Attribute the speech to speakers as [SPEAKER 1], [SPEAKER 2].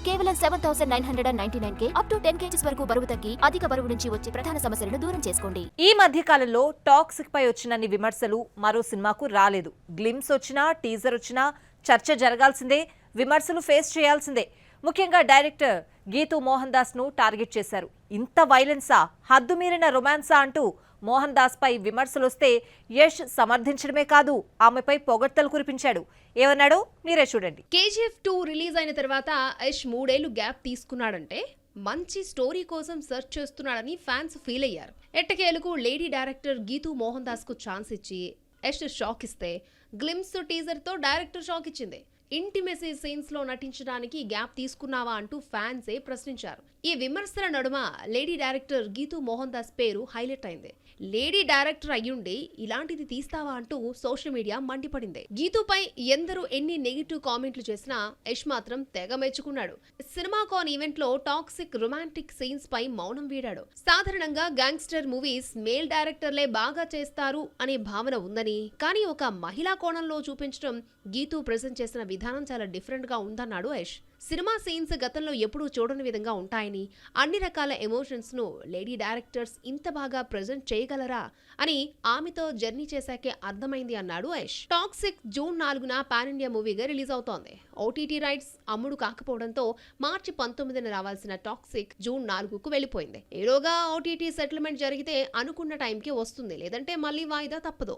[SPEAKER 1] కేవలం 7,999K up to 10 kgs వరకు బరువు తగ్గి అధిక బరువు నుంచి వచ్చే ప్రధాన సమస్యలను దూరం చేసుకోండి.
[SPEAKER 2] ఈ మధ్య కాలంలో టాక్సిక్ పై వచ్చినన్ని విమర్శలు మరో సినిమాకు రాలేదు. గ్లిమ్స్ వచ్చినా, టీజర్ వచ్చినా చర్చ జరగాల్సిందే, విమర్శలు ఫేస్ చేయాల్సిందే. ముఖ్యంగా డైరెక్టర్ గీతూ మోహన్ దాస్ ను టార్గెట్ చేశారు. ఇంత వైలెన్సా, హద్దుమీరిన రొమాన్సా అంటూ మోహన్ దాస్ పై విమర్శలొస్తే యష్ సమర్థించడమే కాదు, ఆమెపై పొగడ్తలు కురిపించాడు. ఏమన్నాడో మీరే చూడండి.
[SPEAKER 3] KGF 2 రిలీజ్ అయిన తర్వాత యష్ 3 ఏళ్లు గ్యాప్ తీసుకున్నాడంటే మంచి స్టోరీ కోసం సెర్చ్ చేస్తున్నాడని ఫ్యాన్స్ ఫీల్ అయ్యారు. ఎట్టకేలకు లేడీ డైరెక్టర్ గీతూ మోహన్ దాస్ కు ఛాన్స్ ఇచ్చి యష్ షాక్ ఇస్తే, గ్లిమ్స్ టీజర్ తో డైరెక్టర్ షాక్ ఇచ్చింది. ఇంటిమెసీ సీన్స్ లో నటించడానికి గ్యాప్ తీసుకున్నావా అంటూ ఫ్యాన్సే ప్రశ్నించారు. ఈ విమర్శల నడుమ లేడీ డైరెక్టర్ గీతూ మోహన్ దాస్ పేరు హైలైట్ అయింది. లేడీ డైరెక్టర్ అయ్యుండి ఇలాంటిది తీస్తావా అంటూ సోషల్ మీడియా మండిపడింది. గీతూపై ఎందరూ ఎన్ని నెగిటివ్ కామెంట్లు చేసినా యష్ మాత్రం తెగ మెచ్చుకున్నాడు. సినిమాకాన్ ఈవెంట్ లో టాక్సిక్ రొమాంటిక్ సీన్స్ పై మౌనం వీడాడు. సాధారణంగా గ్యాంగ్స్టర్ మూవీస్ మేల్ డైరెక్టర్లే బాగా చేస్తారు అనే భావన ఉందని, కానీ ఒక మహిళా కోణంలో చూపించడం గీతూ ప్రెజెంట్ చేసిన విధానం చాలా డిఫరెంట్ గా ఉందన్నాడు యష్. సినిమా సీన్స్ గతంలో ఎప్పుడూ చూడని విధంగా ఉంటాయని, అన్ని రకాల ఎమోషన్స్ ను లేడీ డైరెక్టర్స్ ఇంత బాగా ప్రెజెంట్ చేయగలరా అని ఆమెతో జర్నీ చేశాకే అర్థమైంది అన్నాడు యష్. టాక్సిక్ జూన్ 4న పాన్ ఇండియా మూవీగా రిలీజ్ అవుతోంది. OTT రైట్స్ అమ్ముడు కాకపోవడంతో మార్చి 19న రావాల్సిన టాక్సిక్ జూన్ 4కు వెళ్లిపోయింది. ఈలోగా OTT సెటిల్మెంట్ జరిగితే అనుకున్న టైంకి వస్తుంది, లేదంటే మళ్ళీ వాయిదా తప్పదు.